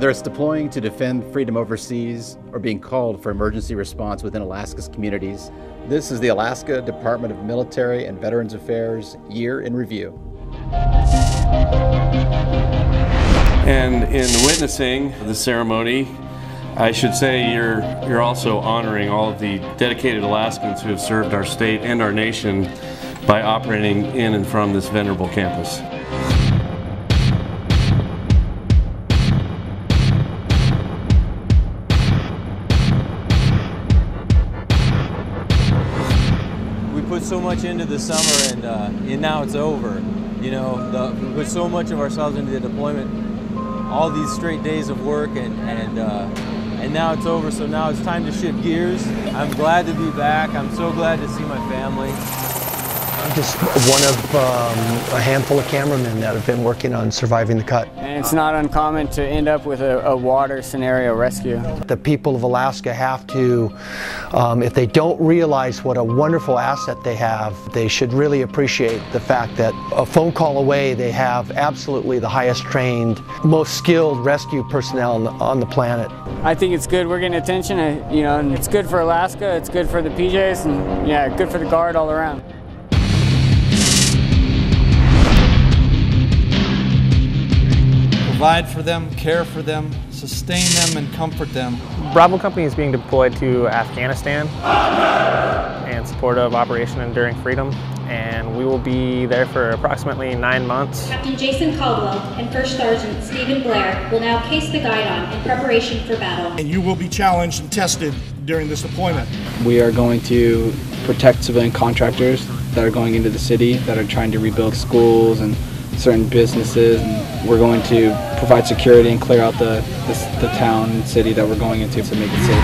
Whether it's deploying to defend freedom overseas or being called for emergency response within Alaska's communities, this is the Alaska Department of Military and Veterans Affairs Year in Review. And in witnessing the ceremony, I should say you're also honoring all of the dedicated Alaskans who have served our state and our nation by operating in and from this venerable campus. We put so much into the summer, and now it's over. You know, we put so much of ourselves into the deployment, all these straight days of work, and now it's over. So now it's time to shift gears. I'm glad to be back. I'm so glad to see my family. I'm just one of a handful of cameramen that have been working on surviving the cut. And it's not uncommon to end up with a water scenario rescue. The people of Alaska have to, if they don't realize what a wonderful asset they have, they should really appreciate the fact that a phone call away they have absolutely the highest trained, most skilled rescue personnel on the planet. I think it's good we're getting attention, you know, and it's good for Alaska, it's good for the PJs, and yeah, good for the Guard all around. Provide for them, care for them, sustain them, and comfort them. Bravo Company is being deployed to Afghanistan in support of Operation Enduring Freedom, and we will be there for approximately 9 months. Captain Jason Caldwell and First Sergeant Stephen Blair will now case the guidon in preparation for battle. And you will be challenged and tested during this deployment. We are going to protect civilian contractors that are going into the city, that are trying to rebuild schools and certain businesses, and we're going to provide security and clear out the town and city that we're going into to make it safe.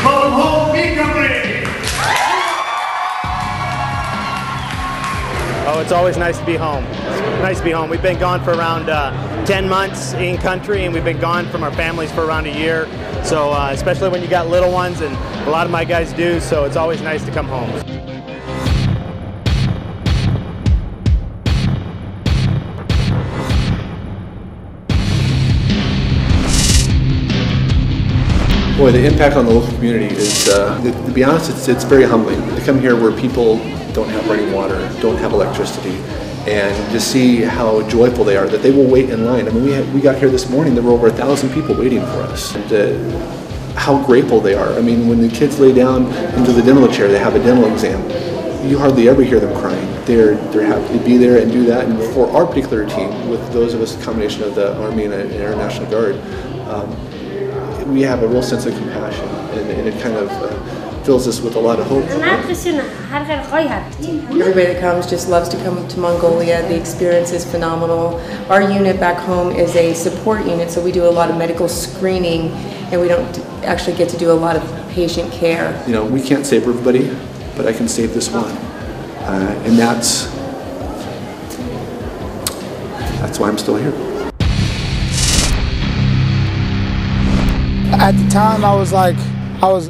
Welcome home, B Company! Oh, it's always nice to be home. It's nice to be home. We've been gone for around 10 months in country, and we've been gone from our families for around a year. So especially when you got little ones, and a lot of my guys do, so it's always nice to come home. Boy, the impact on the local community is, to be honest, it's very humbling. To come here where people don't have running water, don't have electricity, and to see how joyful they are, that they will wait in line. I mean, we got here this morning, there were over 1,000 people waiting for us. And how grateful they are. I mean, when the kids lay down into the dental chair, they have a dental exam, you hardly ever hear them crying. They're happy to be there and do that. And for our particular team, with those of us, a combination of the Army and Air National Guard, we have a real sense of compassion, and it kind of fills us with a lot of hope. Everybody that comes just loves to come to Mongolia. The experience is phenomenal. Our unit back home is a support unit, so we do a lot of medical screening, and we don't actually get to do a lot of patient care. You know, we can't save everybody, but I can save this one. And that's why I'm still here. At the time, I was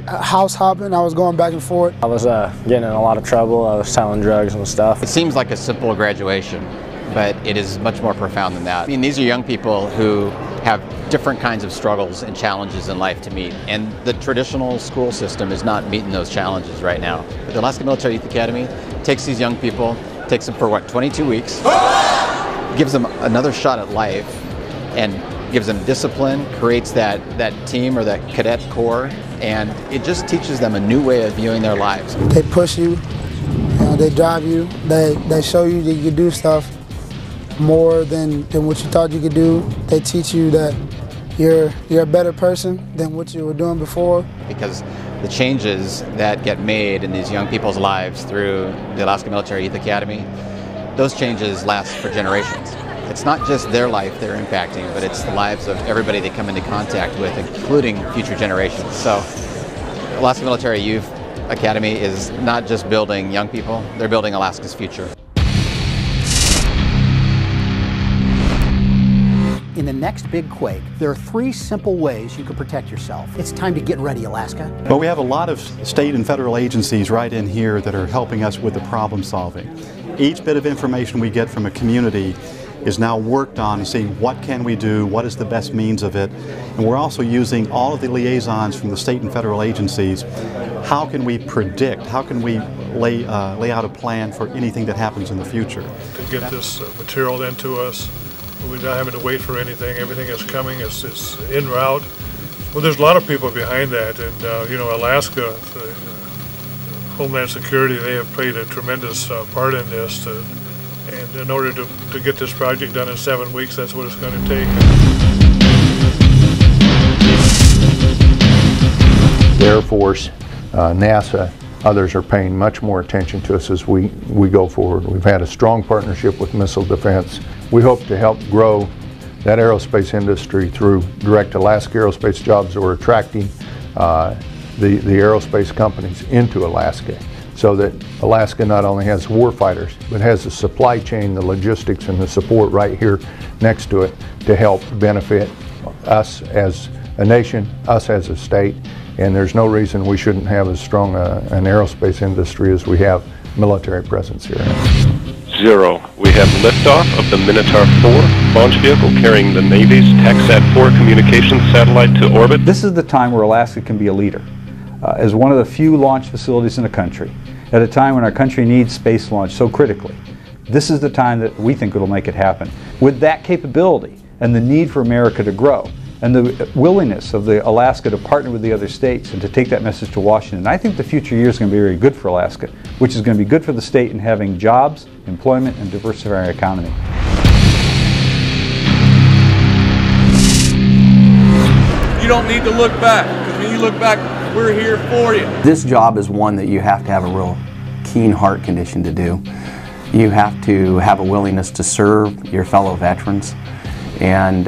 house hopping. I was going back and forth. I was getting in a lot of trouble. I was selling drugs and stuff. It seems like a simple graduation, but it is much more profound than that. I mean, these are young people who have different kinds of struggles and challenges in life to meet, and the traditional school system is not meeting those challenges right now. But the Alaska Military Youth Academy takes these young people, takes them for what, 22 weeks, gives them another shot at life, and gives them discipline, creates that team or that cadet corps, and it just teaches them a new way of viewing their lives. They push you, they drive you, they show you that you can do stuff more than what you thought you could do. They teach you that you're a better person than what you were doing before. Because the changes that get made in these young people's lives through the Alaska Military Youth Academy, those changes last for generations. It's not just their life they're impacting, but it's the lives of everybody they come into contact with, including future generations. So Alaska Military Youth Academy is not just building young people, they're building Alaska's future. In the next big quake, there are 3 simple ways you can protect yourself. It's time to get ready, Alaska. Well, we have a lot of state and federal agencies right in here that are helping us with the problem solving. Each bit of information we get from a community is now worked on to see what can we do, what is the best means of it, and we're also using all of the liaisons from the state and federal agencies. How can we predict, how can we lay out a plan for anything that happens in the future? To get this material into us, we're not having to wait for anything, everything is coming, it's en route. Well, there's a lot of people behind that, and you know, Alaska, Homeland Security, they have played a tremendous part in this. And in order to get this project done in 7 weeks, that's what it's going to take. The Air Force, NASA, others are paying much more attention to us as we go forward. We've had a strong partnership with missile defense. We hope to help grow that aerospace industry through direct Alaska aerospace jobs that we're attracting the aerospace companies into Alaska, so that Alaska not only has warfighters, but has the supply chain, the logistics, and the support right here next to it to help benefit us as a nation, us as a state, and there's no reason we shouldn't have as strong an aerospace industry as we have military presence here. 0. We have liftoff of the Minotaur 4 launch vehicle carrying the Navy's TechSat-4 communications satellite to orbit. This is the time where Alaska can be a leader. As one of the few launch facilities in the country, at a time when our country needs space launch so critically, this is the time that we think it'll make it happen. With that capability and the need for America to grow, and the willingness of Alaska to partner with the other states and to take that message to Washington, I think the future years is going to be very good for Alaska, which is going to be good for the state in having jobs, employment, and diversifying our economy. You don't need to look back, because when you look back, we're here for you. This job is one that you have to have a real keen heart condition to do. You have to have a willingness to serve your fellow veterans, and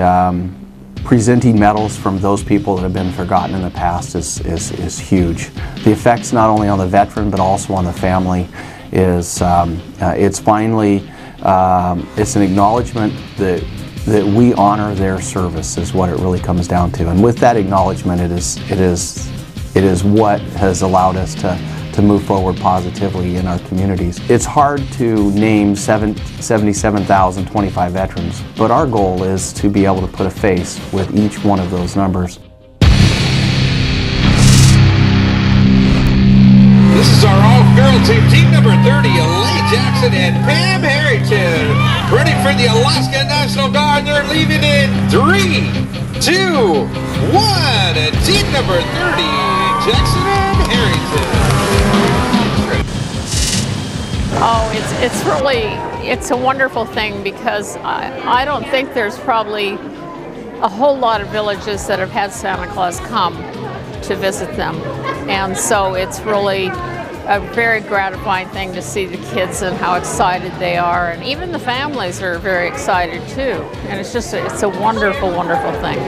presenting medals from those people that have been forgotten in the past is huge. The effects not only on the veteran but also on the family is it's finally it's an acknowledgement that we honor their service is what it really comes down to, and with that acknowledgement it is what has allowed us to move forward positively in our communities. It's hard to name 77,025 veterans, but our goal is to be able to put a face with each one of those numbers. This is our all-girl team, team number 30, Elaine Jackson and Pam Harrington, ready for the Alaska National Guard. They're leaving in 3, 2, 1, and team number 30, Jackson and Harrington. Oh, it's a wonderful thing, because I don't think there's probably a whole lot of villages that have had Santa Claus come to visit them. And so it's really a very gratifying thing to see the kids and how excited they are. And even the families are very excited too. And it's a wonderful, wonderful thing.